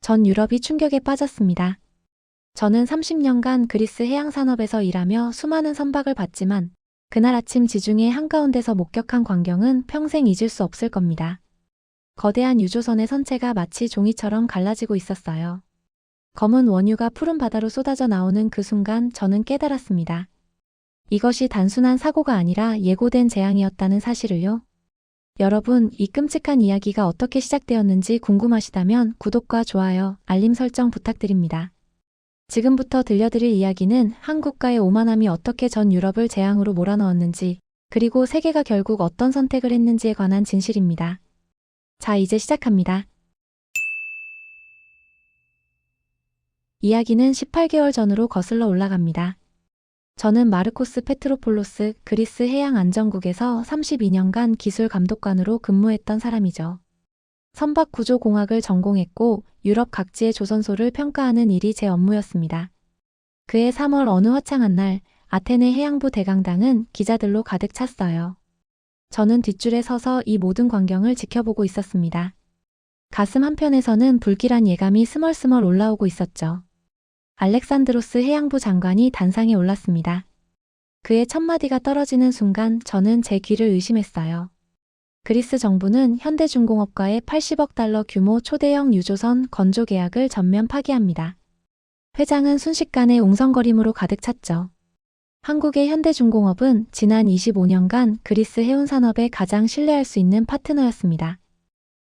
전 유럽이 충격에 빠졌습니다. 저는 30년간 그리스 해양산업에서 일하며 수많은 선박을 봤지만 그날 아침 지중해 한가운데서 목격한 광경은 평생 잊을 수 없을 겁니다. 거대한 유조선의 선체가 마치 종이처럼 갈라지고 있었어요. 검은 원유가 푸른 바다로 쏟아져 나오는 그 순간 저는 깨달았습니다. 이것이 단순한 사고가 아니라 예고된 재앙이었다는 사실을요. 여러분, 이 끔찍한 이야기가 어떻게 시작되었는지 궁금하시다면 구독과 좋아요, 알림 설정 부탁드립니다. 지금부터 들려드릴 이야기는 한 국가의 오만함이 어떻게 전 유럽을 재앙으로 몰아넣었는지, 그리고 세계가 결국 어떤 선택을 했는지에 관한 진실입니다. 자, 이제 시작합니다. 이야기는 18개월 전으로 거슬러 올라갑니다. 저는 마르코스 페트로폴로스 그리스 해양안전국에서 32년간 기술 감독관으로 근무했던 사람이죠. 선박 구조공학을 전공했고 유럽 각지의 조선소를 평가하는 일이 제 업무였습니다. 그해 3월 어느 화창한 날 아테네 해양부 대강당은 기자들로 가득 찼어요. 저는 뒷줄에 서서 이 모든 광경을 지켜보고 있었습니다. 가슴 한편에서는 불길한 예감이 스멀스멀 올라오고 있었죠. 알렉산드로스 해양부 장관이 단상에 올랐습니다. 그의 첫마디가 떨어지는 순간 저는 제 귀를 의심했어요. 그리스 정부는 현대중공업과의 80억 달러 규모 초대형 유조선 건조 계약을 전면 파기합니다. 회장은 순식간에 웅성거림으로 가득 찼죠. 한국의 현대중공업은 지난 25년간 그리스 해운산업에 가장 신뢰할 수 있는 파트너였습니다.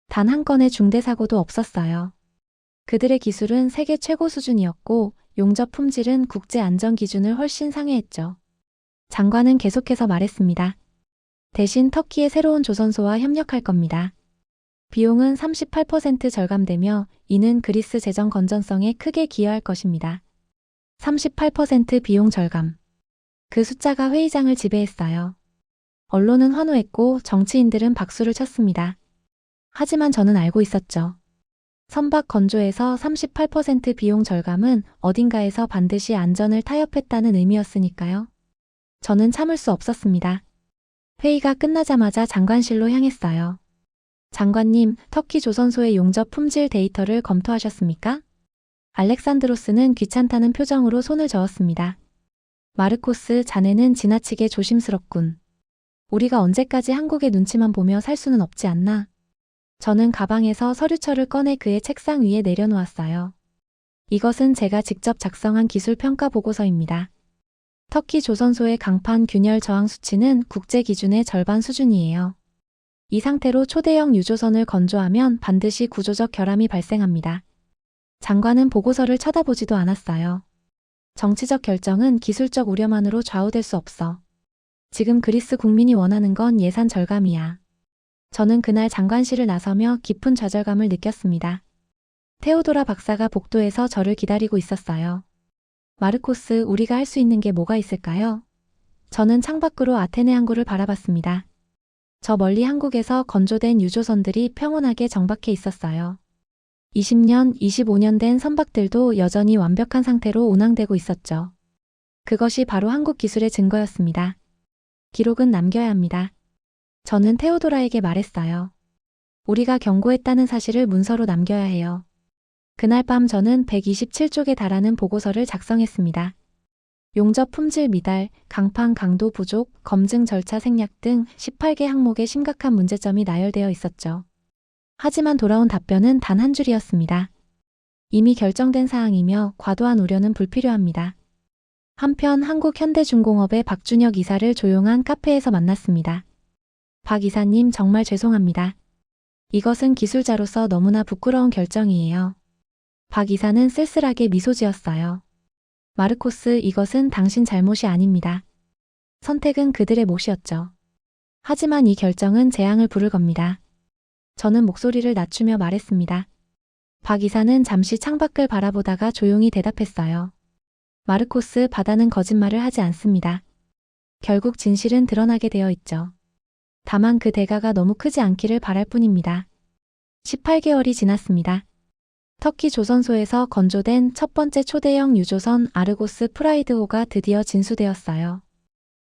단 한 건의 중대 사고도 없었어요. 그들의 기술은 세계 최고 수준이었고 용접 품질은 국제 안전 기준을 훨씬 상회했죠. 장관은 계속해서 말했습니다. 대신 터키의 새로운 조선소와 협력할 겁니다. 비용은 38% 절감되며 이는 그리스 재정 건전성에 크게 기여할 것입니다. 38% 비용 절감. 그 숫자가 회의장을 지배했어요. 언론은 환호했고 정치인들은 박수를 쳤습니다. 하지만 저는 알고 있었죠. 선박 건조에서 38% 비용 절감은 어딘가에서 반드시 안전을 타협했다는 의미였으니까요. 저는 참을 수 없었습니다. 회의가 끝나자마자 장관실로 향했어요. 장관님, 터키 조선소의 용접 품질 데이터를 검토하셨습니까? 알렉산드로스는 귀찮다는 표정으로 손을 저었습니다. 마르코스, 자네는 지나치게 조심스럽군. 우리가 언제까지 한국의 눈치만 보며 살 수는 없지 않나? 저는 가방에서 서류철을 꺼내 그의 책상 위에 내려놓았어요. 이것은 제가 직접 작성한 기술평가 보고서입니다. 터키 조선소의 강판 균열 저항 수치는 국제 기준의 절반 수준이에요. 이 상태로 초대형 유조선을 건조하면 반드시 구조적 결함이 발생합니다. 장관은 보고서를 쳐다보지도 않았어요. 정치적 결정은 기술적 우려만으로 좌우될 수 없어. 지금 그리스 국민이 원하는 건 예산 절감이야. 저는 그날 장관실을 나서며 깊은 좌절감을 느꼈습니다. 테오도라 박사가 복도에서 저를 기다리고 있었어요. 마르코스, 우리가 할 수 있는 게 뭐가 있을까요? 저는 창밖으로 아테네 항구를 바라봤습니다. 저 멀리 한국에서 건조된 유조선들이 평온하게 정박해 있었어요. 20년, 25년 된 선박들도 여전히 완벽한 상태로 운항되고 있었죠. 그것이 바로 한국 기술의 증거였습니다. 기록은 남겨야 합니다. 저는 테오도라에게 말했어요. 우리가 경고했다는 사실을 문서로 남겨야 해요. 그날 밤 저는 127쪽에 달하는 보고서를 작성했습니다. 용접 품질 미달, 강판 강도 부족, 검증 절차 생략 등 18개 항목의 심각한 문제점이 나열되어 있었죠. 하지만 돌아온 답변은 단 한 줄이었습니다. 이미 결정된 사항이며 과도한 우려는 불필요합니다. 한편 한국현대중공업의 박준혁 이사를 조용한 카페에서 만났습니다. 박 이사님, 정말 죄송합니다. 이것은 기술자로서 너무나 부끄러운 결정이에요. 박 이사는 쓸쓸하게 미소 지었어요. 마르코스, 이것은 당신 잘못이 아닙니다. 선택은 그들의 몫이었죠. 하지만 이 결정은 재앙을 부를 겁니다. 저는 목소리를 낮추며 말했습니다. 박 이사는 잠시 창밖을 바라보다가 조용히 대답했어요. 마르코스, 바다는 거짓말을 하지 않습니다. 결국 진실은 드러나게 되어 있죠. 다만 그 대가가 너무 크지 않기를 바랄 뿐입니다. 18개월이 지났습니다. 터키 조선소에서 건조된 첫 번째 초대형 유조선 아르고스 프라이드호가 드디어 진수되었어요.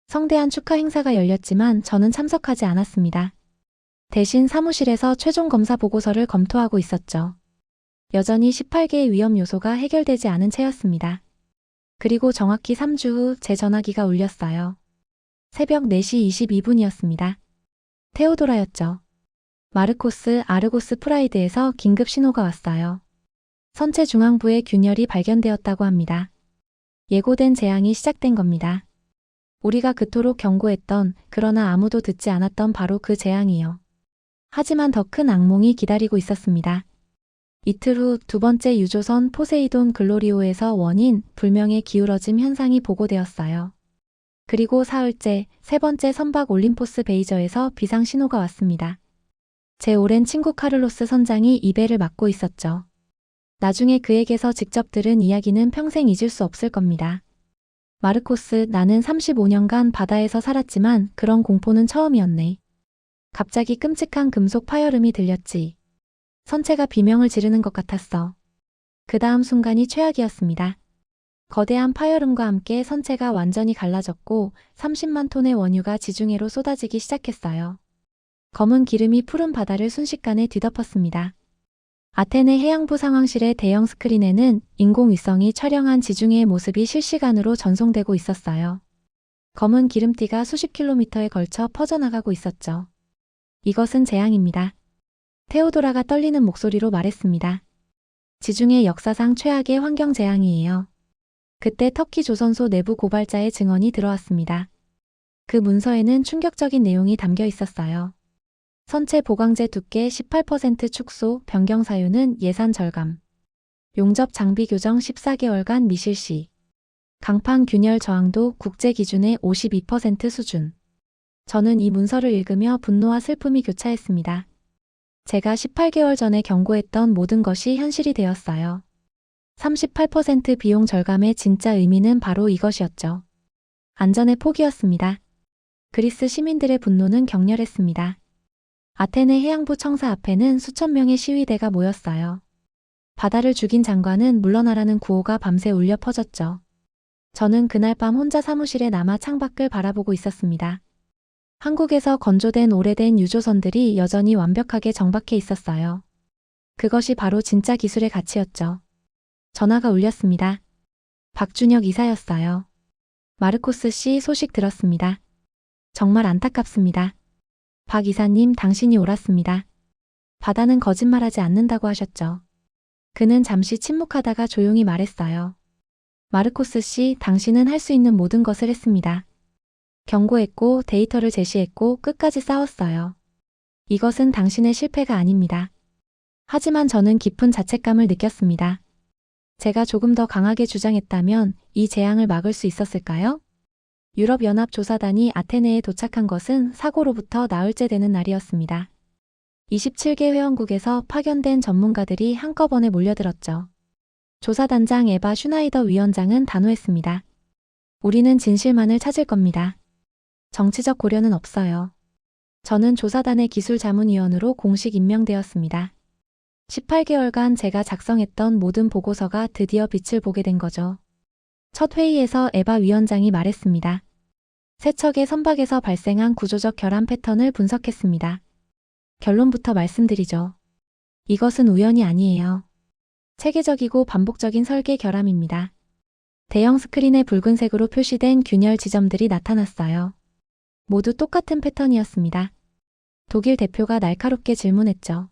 성대한 축하 행사가 열렸지만 저는 참석하지 않았습니다. 대신 사무실에서 최종 검사 보고서를 검토하고 있었죠. 여전히 18개의 위험 요소가 해결되지 않은 채였습니다. 그리고 정확히 3주 후 제 전화기가 울렸어요. 새벽 4시 22분이었습니다. 테오도라였죠. 마르코스 아르고스 프라이드에서 긴급 신호가 왔어요. 선체 중앙부에 균열이 발견되었다고 합니다. 예고된 재앙이 시작된 겁니다. 우리가 그토록 경고했던, 그러나 아무도 듣지 않았던 바로 그 재앙이요. 하지만 더 큰 악몽이 기다리고 있었습니다. 이틀 후 두 번째 유조선 포세이돈 글로리오에서 원인 불명의 기울어짐 현상이 보고되었어요. 그리고 사흘째 세 번째 선박 올림포스 베이저에서 비상 신호가 왔습니다. 제 오랜 친구 카를로스 선장이 이 배를 맡고 있었죠. 나중에 그에게서 직접 들은 이야기는 평생 잊을 수 없을 겁니다. 마르코스, 나는 35년간 바다에서 살았지만 그런 공포는 처음이었네. 갑자기 끔찍한 금속 파열음이 들렸지. 선체가 비명을 지르는 것 같았어. 그 다음 순간이 최악이었습니다. 거대한 파열음과 함께 선체가 완전히 갈라졌고 30만 톤의 원유가 지중해로 쏟아지기 시작했어요. 검은 기름이 푸른 바다를 순식간에 뒤덮었습니다. 아테네 해양부 상황실의 대형 스크린에는 인공위성이 촬영한 지중해의 모습이 실시간으로 전송되고 있었어요. 검은 기름띠가 수십 킬로미터에 걸쳐 퍼져나가고 있었죠. 이것은 재앙입니다. 테오도라가 떨리는 목소리로 말했습니다. 지중해 역사상 최악의 환경 재앙이에요. 그때 터키 조선소 내부 고발자의 증언이 들어왔습니다. 그 문서에는 충격적인 내용이 담겨 있었어요. 선체 보강제 두께 18% 축소, 변경 사유는 예산 절감. 용접 장비 교정 14개월간 미실시. 강판 균열 저항도 국제 기준의 52% 수준. 저는 이 문서를 읽으며 분노와 슬픔이 교차했습니다. 제가 18개월 전에 경고했던 모든 것이 현실이 되었어요. 38% 비용 절감의 진짜 의미는 바로 이것이었죠. 안전의 포기였습니다. 그리스 시민들의 분노는 격렬했습니다. 아테네 해양부 청사 앞에는 수천 명의 시위대가 모였어요. 바다를 죽인 장관은 물러나라는 구호가 밤새 울려 퍼졌죠. 저는 그날 밤 혼자 사무실에 남아 창밖을 바라보고 있었습니다. 한국에서 건조된 오래된 유조선들이 여전히 완벽하게 정박해 있었어요. 그것이 바로 진짜 기술의 가치였죠. 전화가 울렸습니다. 박준혁 이사였어요. 마르코스 씨 소식 들었습니다. 정말 안타깝습니다. 박 이사님, 당신이 옳았습니다. 바다는 거짓말하지 않는다고 하셨죠. 그는 잠시 침묵하다가 조용히 말했어요. 마르코스 씨, 당신은 할 수 있는 모든 것을 했습니다. 경고했고 데이터를 제시했고 끝까지 싸웠어요. 이것은 당신의 실패가 아닙니다. 하지만 저는 깊은 자책감을 느꼈습니다. 제가 조금 더 강하게 주장했다면 이 재앙을 막을 수 있었을까요? 유럽연합 조사단이 아테네에 도착한 것은 사고로부터 나흘째 되는 날이었습니다. 27개 회원국에서 파견된 전문가들이 한꺼번에 몰려들었죠. 조사단장 에바 슈나이더 위원장은 단호했습니다. 우리는 진실만을 찾을 겁니다. 정치적 고려는 없어요. 저는 조사단의 기술자문위원으로 공식 임명되었습니다. 18개월간 제가 작성했던 모든 보고서가 드디어 빛을 보게 된 거죠. 첫 회의에서 에바 위원장이 말했습니다. 세척의 선박에서 발생한 구조적 결함 패턴을 분석했습니다. 결론부터 말씀드리죠. 이것은 우연이 아니에요. 체계적이고 반복적인 설계 결함입니다. 대형 스크린에 붉은색으로 표시된 균열 지점들이 나타났어요. 모두 똑같은 패턴이었습니다. 독일 대표가 날카롭게 질문했죠.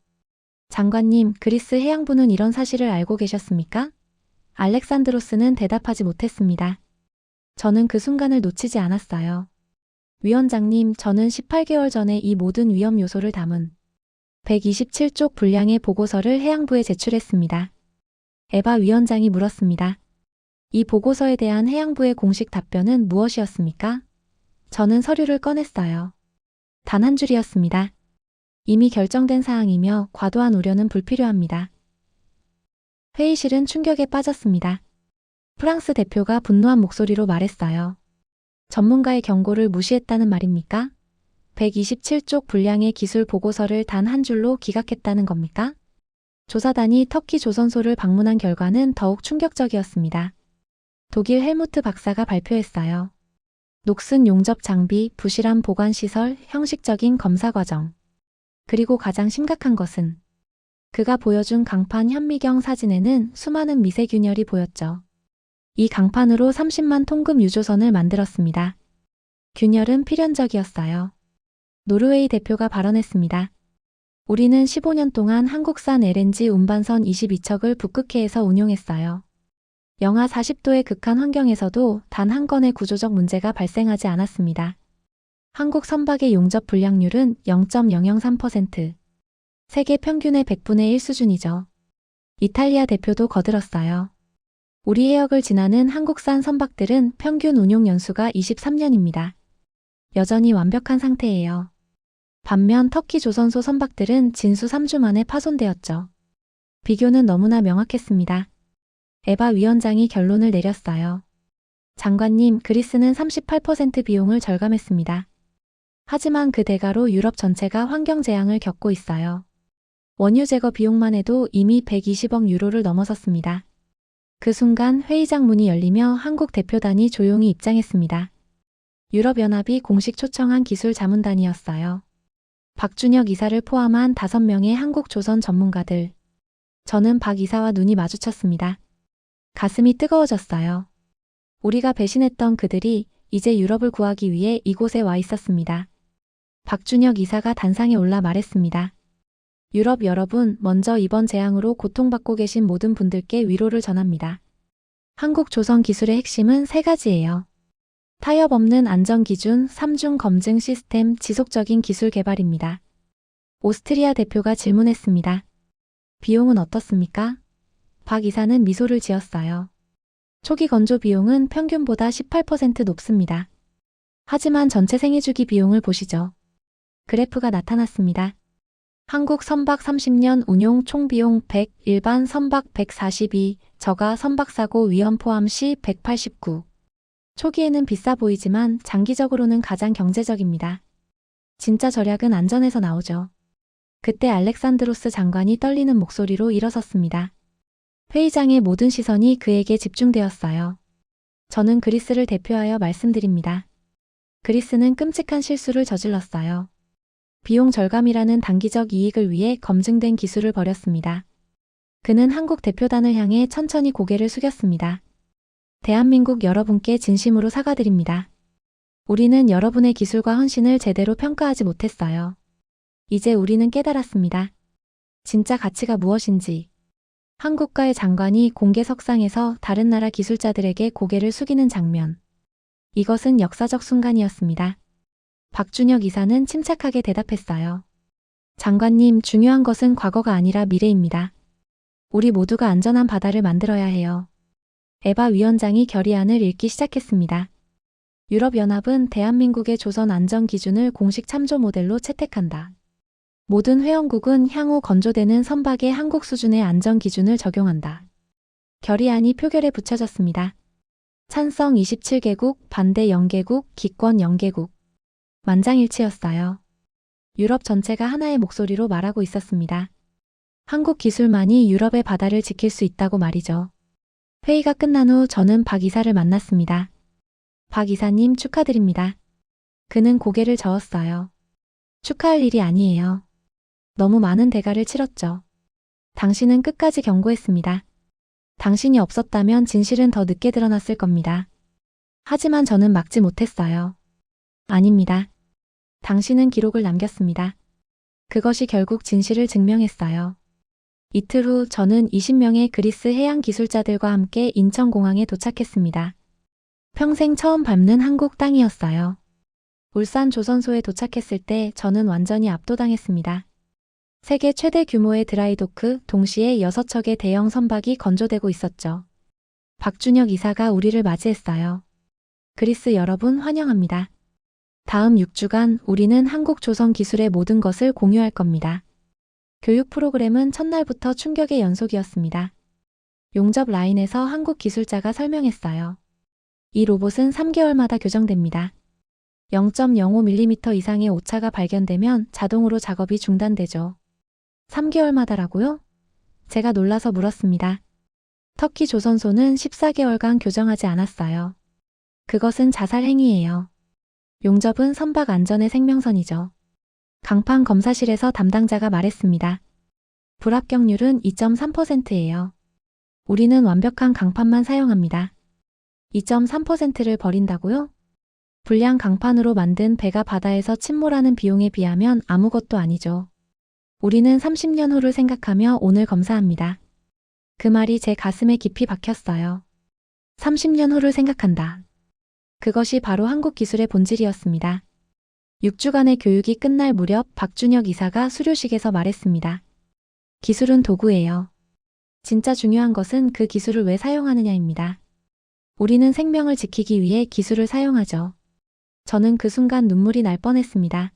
장관님, 그리스 해양부는 이런 사실을 알고 계셨습니까? 알렉산드로스는 대답하지 못했습니다. 저는 그 순간을 놓치지 않았어요. 위원장님, 저는 18개월 전에 이 모든 위험 요소를 담은 127쪽 분량의 보고서를 해양부에 제출했습니다. 에바 위원장이 물었습니다. 이 보고서에 대한 해양부의 공식 답변은 무엇이었습니까? 저는 서류를 꺼냈어요. 단 한 줄이었습니다. 이미 결정된 사항이며 과도한 우려는 불필요합니다. 회의실은 충격에 빠졌습니다. 프랑스 대표가 분노한 목소리로 말했어요. 전문가의 경고를 무시했다는 말입니까? 127쪽 분량의 기술 보고서를 단 한 줄로 기각했다는 겁니까? 조사단이 터키 조선소를 방문한 결과는 더욱 충격적이었습니다. 독일 헬무트 박사가 발표했어요. 녹슨 용접 장비, 부실한 보관 시설, 형식적인 검사 과정. 그리고 가장 심각한 것은 그가 보여준 강판 현미경 사진에는 수많은 미세균열이 보였죠. 이 강판으로 30만 통금 유조선을 만들었습니다. 균열은 필연적이었어요. 노르웨이 대표가 발언했습니다. 우리는 15년 동안 한국산 LNG 운반선 22척을 북극해에서 운용했어요. 영하 40도의 극한 환경에서도 단 한 건의 구조적 문제가 발생하지 않았습니다. 한국 선박의 용접 불량률은 0.003%. 세계 평균의 100분의 1 수준이죠. 이탈리아 대표도 거들었어요. 우리 해역을 지나는 한국산 선박들은 평균 운용 연수가 23년입니다. 여전히 완벽한 상태예요. 반면 터키 조선소 선박들은 진수 3주 만에 파손되었죠. 비교는 너무나 명확했습니다. 에바 위원장이 결론을 내렸어요. 장관님, 그리스는 38% 비용을 절감했습니다. 하지만 그 대가로 유럽 전체가 환경 재앙을 겪고 있어요. 원유 제거 비용만 해도 이미 120억 유로를 넘어섰습니다. 그 순간 회의장 문이 열리며 한국 대표단이 조용히 입장했습니다. 유럽연합이 공식 초청한 기술 자문단이었어요. 박준혁 이사를 포함한 5명의 한국 조선 전문가들. 저는 박 이사와 눈이 마주쳤습니다. 가슴이 뜨거워졌어요. 우리가 배신했던 그들이 이제 유럽을 구하기 위해 이곳에 와 있었습니다. 박준혁 이사가 단상에 올라 말했습니다. 유럽 여러분, 먼저 이번 재앙으로 고통받고 계신 모든 분들께 위로를 전합니다. 한국 조선 기술의 핵심은 3가지예요. 타협 없는 안전기준, 3중 검증 시스템, 지속적인 기술 개발입니다. 오스트리아 대표가 질문했습니다. 비용은 어떻습니까? 박 이사는 미소를 지었어요. 초기 건조 비용은 평균보다 18% 높습니다. 하지만 전체 생애주기 비용을 보시죠. 그래프가 나타났습니다. 한국 선박 30년 운용 총비용 100, 일반 선박 142, 저가 선박사고 위험 포함 시 189. 초기에는 비싸 보이지만 장기적으로는 가장 경제적입니다. 진짜 절약은 안전에서 나오죠. 그때 알렉산드로스 장관이 떨리는 목소리로 일어섰습니다. 회의장의 모든 시선이 그에게 집중되었어요. 저는 그리스를 대표하여 말씀드립니다. 그리스는 끔찍한 실수를 저질렀어요. 비용 절감이라는 단기적 이익을 위해 검증된 기술을 버렸습니다. 그는 한국 대표단을 향해 천천히 고개를 숙였습니다. 대한민국 여러분께 진심으로 사과드립니다. 우리는 여러분의 기술과 헌신을 제대로 평가하지 못했어요. 이제 우리는 깨달았습니다. 진짜 가치가 무엇인지. 한국과의 장관이 공개석상에서 다른 나라 기술자들에게 고개를 숙이는 장면. 이것은 역사적 순간이었습니다. 박준혁 이사는 침착하게 대답했어요. 장관님, 중요한 것은 과거가 아니라 미래입니다. 우리 모두가 안전한 바다를 만들어야 해요. 에바 위원장이 결의안을 읽기 시작했습니다. 유럽연합은 대한민국의 조선 안전 기준을 공식 참조 모델로 채택한다. 모든 회원국은 향후 건조되는 선박의 한국 수준의 안전 기준을 적용한다. 결의안이 표결에 붙여졌습니다. 찬성 27개국, 반대 0개국, 기권 0개국. 만장일치였어요. 유럽 전체가 하나의 목소리로 말하고 있었습니다. 한국 기술만이 유럽의 바다를 지킬 수 있다고 말이죠. 회의가 끝난 후 저는 박 이사를 만났습니다. 박 이사님 축하드립니다. 그는 고개를 저었어요. 축하할 일이 아니에요. 너무 많은 대가를 치렀죠. 당신은 끝까지 경고했습니다. 당신이 없었다면 진실은 더 늦게 드러났을 겁니다. 하지만 저는 막지 못했어요. 아닙니다. 당신은 기록을 남겼습니다. 그것이 결국 진실을 증명했어요. 이틀 후 저는 20명의 그리스 해양 기술자들과 함께 인천공항에 도착했습니다. 평생 처음 밟는 한국 땅이었어요. 울산 조선소에 도착했을 때 저는 완전히 압도당했습니다. 세계 최대 규모의 드라이도크, 동시에 6척의 대형 선박이 건조되고 있었죠. 박준혁 이사가 우리를 맞이했어요. 그리스 여러분 환영합니다. 다음 6주간 우리는 한국 조선 기술의 모든 것을 공유할 겁니다. 교육 프로그램은 첫날부터 충격의 연속이었습니다. 용접 라인에서 한국 기술자가 설명했어요. 이 로봇은 3개월마다 교정됩니다. 0.05mm 이상의 오차가 발견되면 자동으로 작업이 중단되죠. 3개월마다라고요? 제가 놀라서 물었습니다. 터키 조선소는 14개월간 교정하지 않았어요. 그것은 자살 행위예요. 용접은 선박 안전의 생명선이죠. 강판 검사실에서 담당자가 말했습니다. 불합격률은 2.3%예요. 우리는 완벽한 강판만 사용합니다. 2.3%를 버린다고요? 불량 강판으로 만든 배가 바다에서 침몰하는 비용에 비하면 아무것도 아니죠. 우리는 30년 후를 생각하며 오늘 검사합니다. 그 말이 제 가슴에 깊이 박혔어요. 30년 후를 생각한다. 그것이 바로 한국 기술의 본질이었습니다. 6주간의 교육이 끝날 무렵 박준혁 이사가 수료식에서 말했습니다. 기술은 도구예요. 진짜 중요한 것은 그 기술을 왜 사용하느냐입니다. 우리는 생명을 지키기 위해 기술을 사용하죠. 저는 그 순간 눈물이 날 뻔했습니다.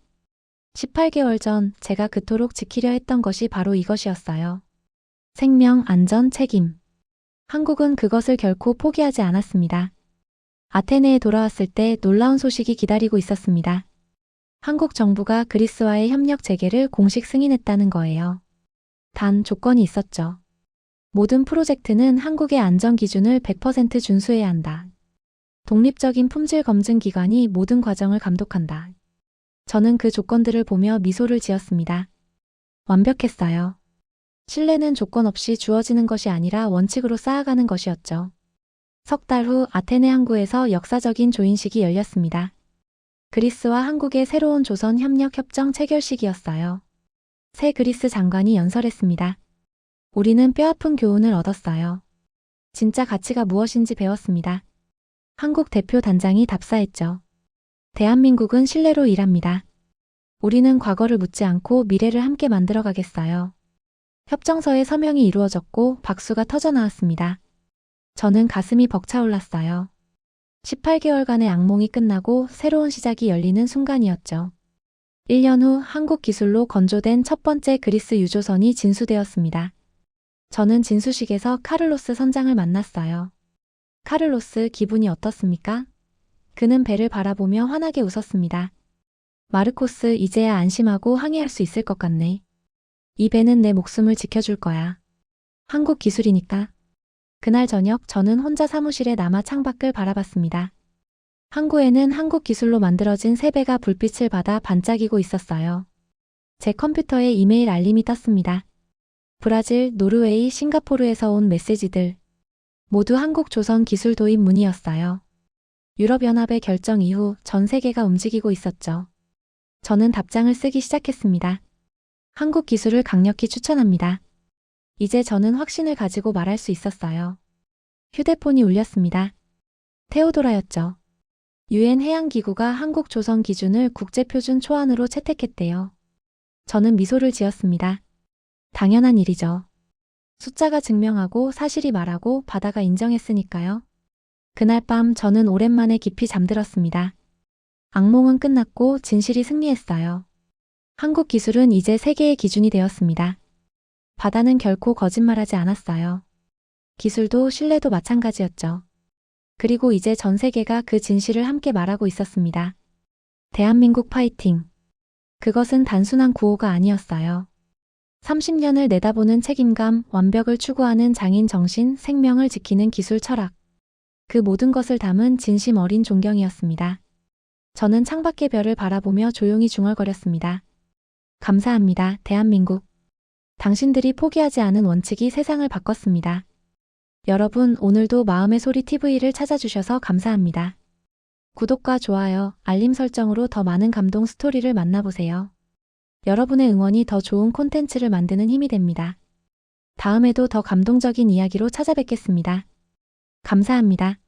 18개월 전 제가 그토록 지키려 했던 것이 바로 이것이었어요. 생명, 안전, 책임. 한국은 그것을 결코 포기하지 않았습니다. 아테네에 돌아왔을 때 놀라운 소식이 기다리고 있었습니다. 한국 정부가 그리스와의 협력 재개를 공식 승인했다는 거예요. 단 조건이 있었죠. 모든 프로젝트는 한국의 안전 기준을 100% 준수해야 한다. 독립적인 품질 검증 기관이 모든 과정을 감독한다. 저는 그 조건들을 보며 미소를 지었습니다. 완벽했어요. 신뢰는 조건 없이 주어지는 것이 아니라 원칙으로 쌓아가는 것이었죠. 석 달 후 아테네 항구에서 역사적인 조인식이 열렸습니다. 그리스와 한국의 새로운 조선 협력 협정 체결식이었어요. 새 그리스 장관이 연설했습니다. 우리는 뼈아픈 교훈을 얻었어요. 진짜 가치가 무엇인지 배웠습니다. 한국 대표 단장이 답사했죠. 대한민국은 신뢰로 일합니다. 우리는 과거를 묻지 않고 미래를 함께 만들어 가겠어요. 협정서에 서명이 이루어졌고 박수가 터져나왔습니다. 저는 가슴이 벅차올랐어요. 18개월간의 악몽이 끝나고 새로운 시작이 열리는 순간이었죠. 1년 후 한국 기술로 건조된 첫 번째 그리스 유조선이 진수되었습니다. 저는 진수식에서 카를로스 선장을 만났어요. 카를로스, 기분이 어떻습니까? 그는 배를 바라보며 환하게 웃었습니다. 마르코스, 이제야 안심하고 항해할 수 있을 것 같네. 이 배는 내 목숨을 지켜줄 거야. 한국 기술이니까. 그날 저녁 저는 혼자 사무실에 남아 창밖을 바라봤습니다. 항구에는 한국 기술로 만들어진 새 배가 불빛을 받아 반짝이고 있었어요. 제 컴퓨터에 이메일 알림이 떴습니다. 브라질, 노르웨이, 싱가포르에서 온 메시지들. 모두 한국 조선 기술 도입 문의였어요. 유럽연합의 결정 이후 전 세계가 움직이고 있었죠. 저는 답장을 쓰기 시작했습니다. 한국 기술을 강력히 추천합니다. 이제 저는 확신을 가지고 말할 수 있었어요. 휴대폰이 울렸습니다. 테오도라였죠. 유엔 해양기구가 한국 조선 기준을 국제표준 초안으로 채택했대요. 저는 미소를 지었습니다. 당연한 일이죠. 숫자가 증명하고 사실이 말하고 바다가 인정했으니까요. 그날 밤 저는 오랜만에 깊이 잠들었습니다. 악몽은 끝났고 진실이 승리했어요. 한국 기술은 이제 세계의 기준이 되었습니다. 바다는 결코 거짓말하지 않았어요. 기술도 신뢰도 마찬가지였죠. 그리고 이제 전 세계가 그 진실을 함께 말하고 있었습니다. 대한민국 파이팅. 그것은 단순한 구호가 아니었어요. 30년을 내다보는 책임감, 완벽을 추구하는 장인 정신, 생명을 지키는 기술 철학. 그 모든 것을 담은 진심 어린 존경이었습니다. 저는 창밖의 별을 바라보며 조용히 중얼거렸습니다. 감사합니다, 대한민국. 당신들이 포기하지 않은 원칙이 세상을 바꿨습니다. 여러분, 오늘도 마음의 소리 TV를 찾아주셔서 감사합니다. 구독과 좋아요, 알림 설정으로 더 많은 감동 스토리를 만나보세요. 여러분의 응원이 더 좋은 콘텐츠를 만드는 힘이 됩니다. 다음에도 더 감동적인 이야기로 찾아뵙겠습니다. 감사합니다.